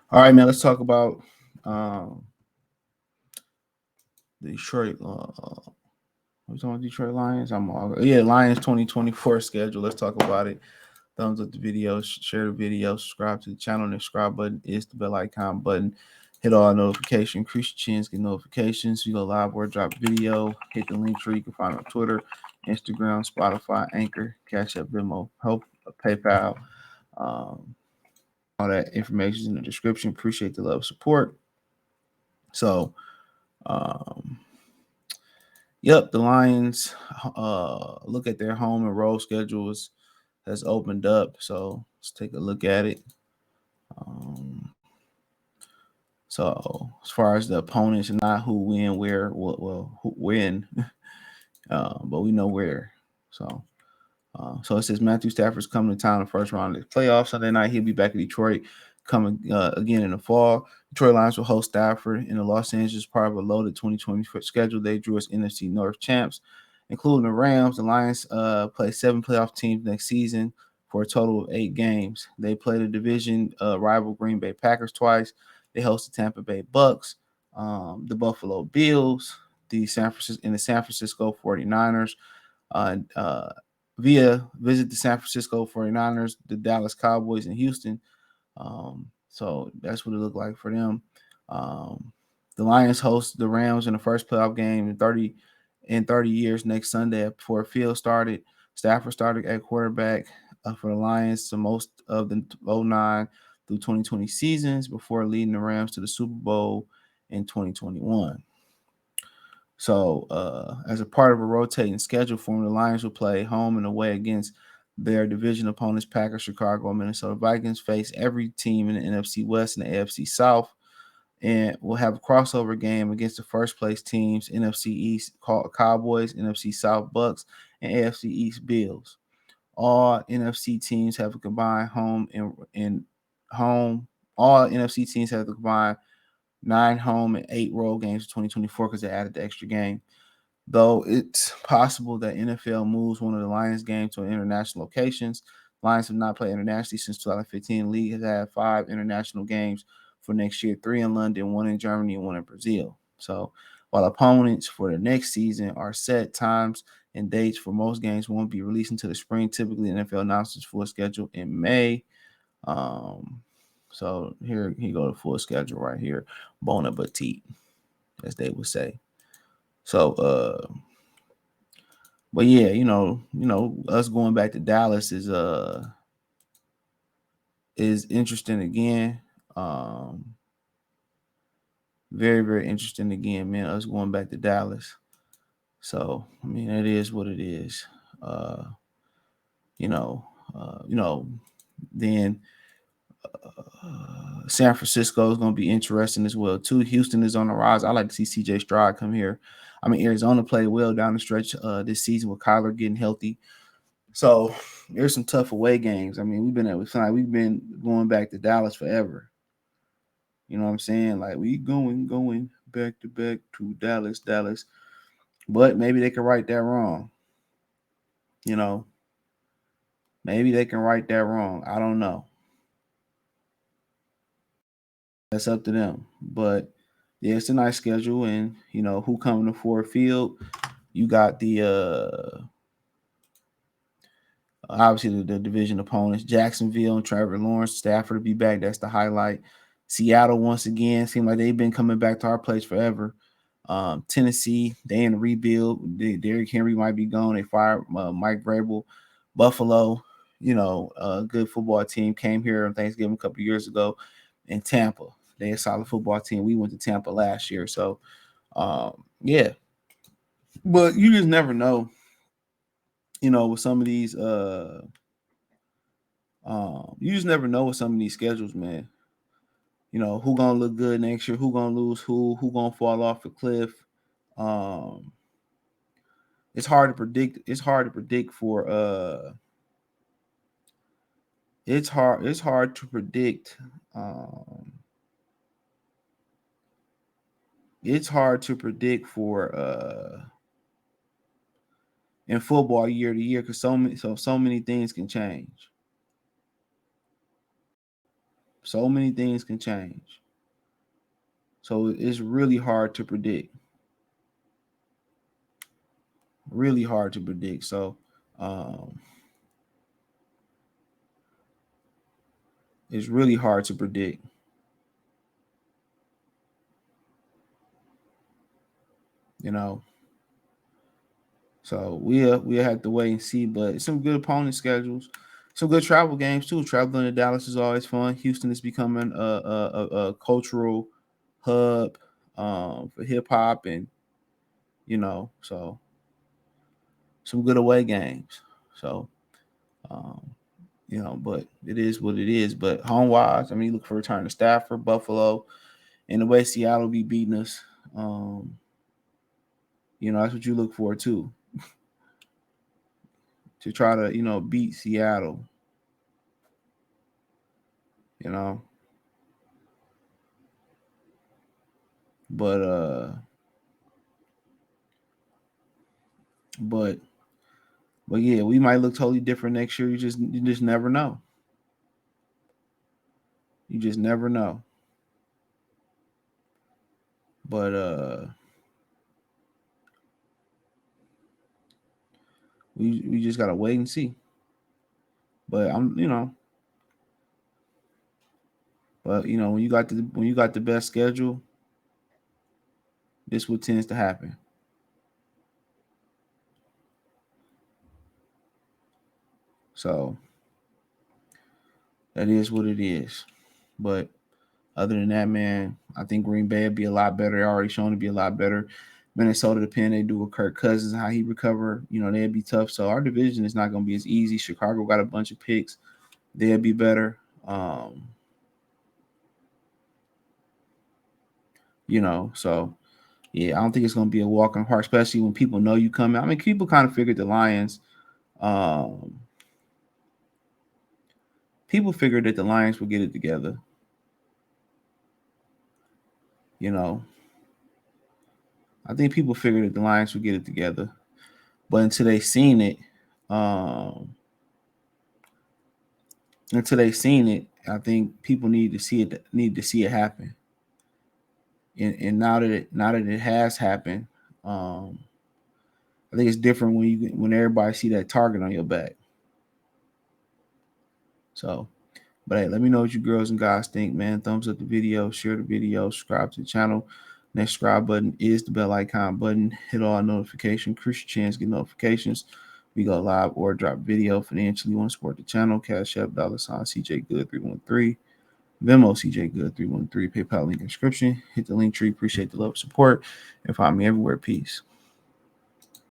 All right, man. Let's talk about um, the Detroit. What's on Detroit Lions? Lions 2024 schedule. Let's talk about it. Thumbs up the video, share the video, subscribe to the channel. And the subscribe button is the bell icon button. Hit all notifications, increase your chance, get notifications. You go live or drop video. Hit the link tree. You can find it on Twitter, Instagram, Spotify, Anchor, Cash App, Venmo, Help, PayPal. Um, all that information is in the description. Appreciate the love, support. So, um, yep, the Lions look at their home and road schedules has opened up. So let's take a look at it. Um, so as far as the opponents, not who win, where, who win, but we know where. So so it says Matthew Stafford's coming to town in the first round of the playoffs Sunday night. He'll be back in Detroit coming again in the fall. Detroit Lions will host Stafford in the Los Angeles part of a loaded 2020 schedule. They drew as NFC North champs, including the Rams. The Lions play 7 playoff teams next season for a total of 8 games. They play the division rival Green Bay Packers twice. They host the Tampa Bay Bucks, the Buffalo Bills, the San Francisco 49ers, uh, visit the San Francisco 49ers, the Dallas Cowboys, and Houston. So that's what it looked like for them. Um, the Lions host the Rams in the first playoff game in 30 years next Sunday before Field started. Stafford started at quarterback for the Lions the most of the '09 through 2020 seasons before leading the Rams to the Super Bowl in 2021. So, as a part of a rotating schedule for them, the Lions will play home and away against their division opponents, Packers, Chicago, and Minnesota Vikings. Face every team in the NFC West and the AFC South, and we'll have a crossover game against the first place teams: NFC East Cowboys, NFC South Bucks, and AFC East Bills. All NFC teams have a combined home and home. All NFC teams have a combined 9 home and 8 road games in 2024 because they added the extra game. Though it's possible that NFL moves one of the Lions games to international locations. Lions have not played internationally since 2015. The league has had 5 international games for next year, 3 in London, 1 in Germany, and 1 in Brazil. So while opponents for the next season are set, times and dates for most games won't be released until the spring. Typically, the NFL announces full schedule in May. Um, so here you go, the full schedule right here. Bon appetit, as they would say. So but yeah, us going back to Dallas is interesting again. Um, very very interesting again, man. Us going back to Dallas. So I mean, it is what it is. Uh, you know, you know. Then San Francisco is going to be interesting as well too. Houston is on the rise. I like to see C.J. Stroud come here. I mean, Arizona played well down the stretch this season with Kyler getting healthy. So there's some tough away games. I mean, we've been going back to Dallas forever. You know what I'm saying? Like we going back to Dallas, Dallas. But maybe they can right that wrong. You know, maybe they can right that wrong. I don't know. That's up to them. But yeah, it's a nice schedule, and who coming to Ford Field? You got the obviously the division opponents, Jacksonville and Trevor Lawrence. Stafford to be back. That's the highlight. Seattle once again seem like they've been coming back to our place forever. Tennessee, they in the rebuild. Derrick Henry might be gone. They fired Mike Vrabel. Buffalo, a good football team, came here on Thanksgiving a couple of years ago. And Tampa, they a solid football team. We went to Tampa last year, so yeah. But you just never know, with some of these you just never know with some of these schedules, man. Who gonna look good next year, who gonna lose who gonna fall off the cliff. Um it's hard to predict. It's hard to predict. It's hard to predict for in football year to year because so many things can change. So many things can change. So it's really hard to predict. Really hard to predict. So um, it's really hard to predict. You know, so we'll have to wait and see. But some good opponent schedules, some good travel games too. Traveling to Dallas is always fun. Houston is becoming a cultural hub for hip hop, and so some good away games. So um, but it is what it is. But home wise, I mean, look for return to Stafford, Buffalo, and the way Seattle be beating us. Um, that's what you look for too, to try to beat Seattle. You know, but but but yeah, we might look totally different next year. You just never know. You just never know. But we just gotta wait and see. But when you got the best schedule, this what tends to happen. So that is what it is. But other than that, man, I think Green Bay would be a lot better. They're already shown to be a lot better. Minnesota, depending they do with Kirk Cousins, how he recover, they'd be tough. So our division is not going to be as easy. Chicago got a bunch of picks. They'd be better. So yeah, I don't think it's going to be a walk in the park, especially when people know you coming. I mean, people kind of figured the Lions. Um, People figured that the Lions would get it together. You know, I think people figured that the Lions would get it together, but um, until they seen it, I think people need to see it happen. And now that it has happened, um, I think it's different when everybody see that target on your back. So, but hey, let me know what you girls and guys think, man. Thumbs up the video, share the video, subscribe to the channel. Next subscribe button is the bell icon button. Hit all notifications. Increase your chance to get notifications. We go live or drop video financially. You want to support the channel? Cash App, $ CJ Good 313. Venmo CJ Good 313. PayPal link in description. Hit the link tree. Appreciate the love and support. And find me everywhere. Peace.